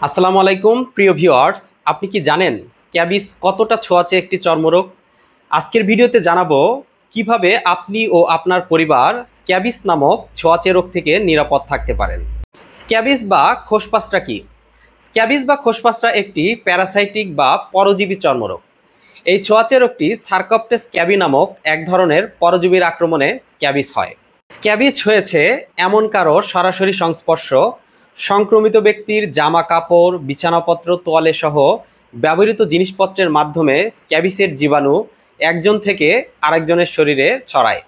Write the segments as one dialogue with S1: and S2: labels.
S1: আসসালামু আলাইকুম প্রিয় ভিউয়ার্স, আপনি কি জানেন স্ক্যাবিস কতটা ছোঁয়াচে একটি চর্মরোগ? আজকের ভিডিওতে জানাবো কিভাবে আপনি ও আপনার পরিবার স্ক্যাবিস নামক ছোঁয়াচে রোগ থেকে নিরাপদ থাকতে পারেন। স্ক্যাবিস বা খোসপাসরা কি? স্ক্যাবিস বা খোসপাসরা একটি প্যারাসাইটিক বা পরজীবী চর্মরোগ। এই ছোঁয়াচে রোগটি সার্কপ্টেস স্ক্যাবি নামক এক ধরনের পরজীবীর আক্রমণে স্ক্যাবিস হয়। স্ক্যাবিস হয়েছে এমন কারো সরাসরি সংস্পর্শ, সংক্রমিত ব্যক্তির জামা কাপড়, বিছানাপত্র, তোয়ালে সহ ব্যবহৃত জিনিসপত্রের মাধ্যমে স্ক্যাবিসের জীবাণু একজন থেকে আরেকজনের শরীরে ছড়ায়।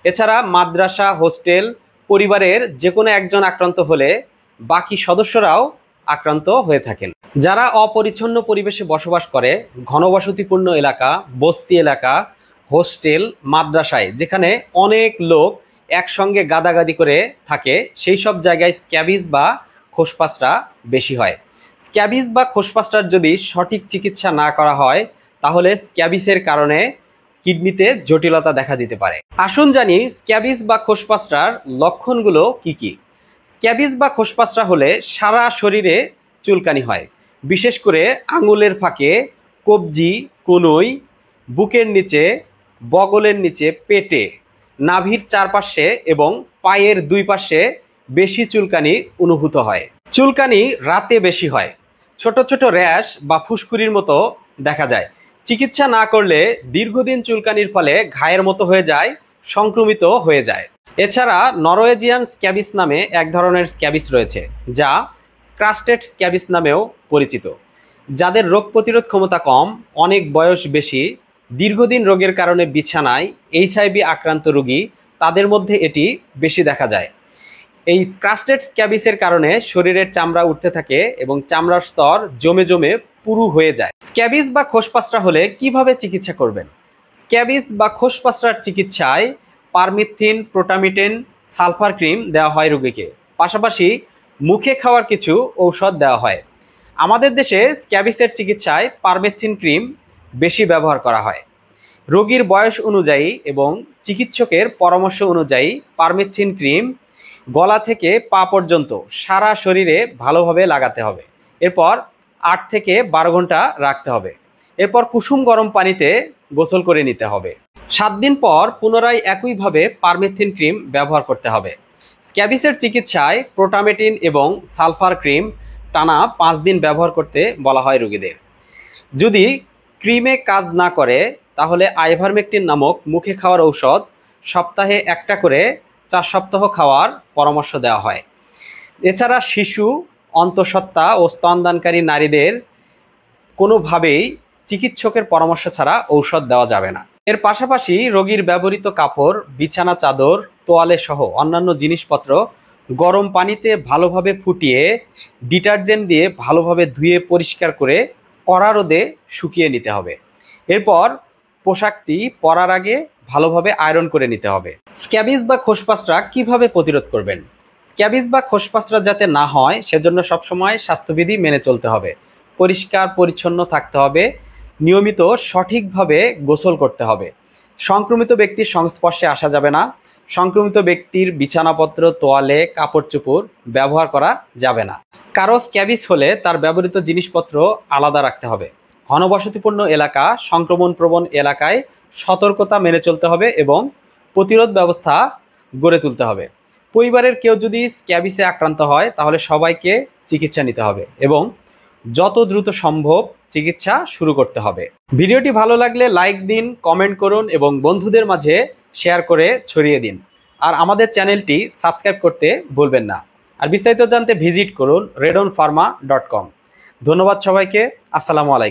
S1: এছাড়া মাদ্রাসা, হোস্টেল, পরিবারের যে কোনো একজন আক্রান্ত হলে বাকি সদস্যরাও আক্রান্ত হয়ে থাকেন। যারা অপরিচ্ছন্ন পরিবেশে বসবাস করে, ঘনবসতিপূর্ণ এলাকা, বস্তি এলাকা, হোস্টেল, মাদ্রাসায় যেখানে অনেক লোক একসঙ্গে গাদাগাদি করে থাকে, সেই সব জায়গায় স্ক্যাবিস বা খোসপাসরা বেশি হয়। স্ক্যাবিস বা খোসপাসরার যদি সঠিক চিকিৎসা না করা হয় তাহলে স্ক্যাবিসের কারণে কিডনিতে জটিলতা দেখা দিতে পারে। আসুন জানি স্ক্যাবিস বা খোসপাসরার লক্ষণগুলো কি কি। স্ক্যাবিস বা খোসপাসরা হলে সারা শরীরে চুলকানি হয়, বিশেষ করে আঙুলের ফাঁকে, কবজি, কনুই, বুকের নিচে, বগলের নিচে, পেটে, নাভির চারপাশে এবং পায়ের দুই পাশে বেশি চুলকানি অনুভূত হয়। চুলকানি রাতে বেশি হয়, ছোট ছোট র্যাশ বা ফুসকুড়ির মতো দেখা যায়। চিকিৎসা না করলে দীর্ঘদিন চুলকানির ফলে ঘায়ের মতো হয়ে যায়, সংক্রমিত হয়ে যায়। এছাড়া নরওয়েজিয়ান স্ক্যাবিস নামে এক ধরনের স্ক্যাবিস রয়েছে, যা ক্রাস্টেড স্ক্যাবিস নামেও পরিচিত। যাদের রোগ প্রতিরোধ ক্ষমতা কম, অনেক বয়স বেশি, দীর্ঘদিন রোগের কারণে বিছানায়, এইচআইভি আক্রান্ত রোগী, তাদের মধ্যে এটি বেশি দেখা যায়। এই ক্রাস্টেড স্ক্যাবিসের কারণে শরীরের চামড়া উঠতে থাকে এবং চামড়ার স্তর জমে জমে পুরু হয়ে যায়। স্ক্যাবিস বা খোসপাসরা হলে কিভাবে চিকিৎসা করবেন? স্ক্যাবিস বা খোসপাসরার চিকিৎসায় পারমিথিন, প্রোটামিটেন, সালফার ক্রিম দেওয়া হয় রোগীকে। পাশাপাশি মুখে খাওয়ার কিছু ঔষধ দেওয়া হয়। আমাদের দেশে স্ক্যাবিসের চিকিৎসায় পারমিথিন ক্রিম বেশি ব্যবহার করা হয়। রোগীর বয়স অনুযায়ী এবং চিকিৎসকের পরামর্শ অনুযায়ী পারমিথিন ক্রিম গলা থেকে পা পর্যন্ত সারা শরীরে ভালোভাবে লাগাতে হবে। এরপর 8 থেকে 12 ঘন্টা রাখতে হবে। এরপর কুসুম গরম পানিতে গোসল করে নিতে হবে। 7 দিন পর পুনরায় একইভাবে পারমিথিন ক্রিম ব্যবহার করতে হবে। স্ক্যাবিসের চিকিৎসায় প্রোটামিটিন এবং সালফার ক্রিম টানা 5 দিন ব্যবহার করতে বলা হয় রোগীদের। যদি ক্রিমে কাজ না করে তাহলে আইভারমেকটিন নামক মুখে খাওয়ার ঔষধ সপ্তাহে একটা করে 4 সপ্তাহ খাওয়ার পরামর্শ দেওয়া হয়। এছাড়া শিশু, অন্তঃসত্ত্বা ও স্তনদানকারী নারীদের কোনোভাবেই চিকিৎসকের পরামর্শ ছাড়া ঔষধ দেওয়া যাবে না। এর পাশাপাশি রোগীর ব্যবহৃত কাপড়, বিছানা চাদর, তোয়ালে সহ অন্যান্য জিনিসপত্র গরম পানিতে ভালোভাবে ফুটিয়ে ডিটারজেন্ট দিয়ে ভালোভাবে ধুয়ে পরিষ্কার করে কড়া রোদে শুকিয়ে নিতে হবে। এরপর পোশাকটি পরার আগে ভালোভাবে আয়রন করে নিতে হবে। স্ক্যাবিস বা খোসপাসরা কিভাবে প্রতিরোধ করবেন? স্ক্যাবিস বা খোসপাসরা যাতে না হয় সেজন্য সবসময় স্বাস্থ্যবিধি মেনে চলতে হবে। পরিষ্কার পরিচ্ছন্ন থাকতে হবে, নিয়মিত সঠিকভাবে গোসল করতে হবে। সংক্রমিত ব্যক্তির সংস্পর্শে আসা যাবে না। সংক্রমিত ব্যক্তির বিছানাপত্র, তোয়ালে, কাপড় চোপড় ব্যবহার করা যাবে না। কারো স্ক্যাবিস হলে তার ব্যবহৃত জিনিসপত্র আলাদা রাখতে হবে। ঘনবসতিপূর্ণ এলাকা, সংক্রমণপ্রবণ এলাকায় সতর্কতা মেনে চলতে হবে এবং প্রতিরোধ ব্যবস্থা গড়ে তুলতে হবে। পরিবারের কেউ যদি স্ক্যাবিসে আক্রান্ত হয় তাহলে সবাইকে চিকিৎসা নিতে হবে এবং যত দ্রুত সম্ভব চিকিৎসা শুরু করতে হবে। ভিডিওটি ভালো লাগলে লাইক দিন, কমেন্ট করুন এবং বন্ধুদের মাঝে শেয়ার করে ছড়িয়ে দিন। আর আমাদের চ্যানেলটি সাবস্ক্রাইব করতে ভুলবেন না। আর বিস্তারিত জানতে ভিজিট করুন redonpharma.com। ধন্যবাদ সবাইকে। আসসালামু আলাইকুম।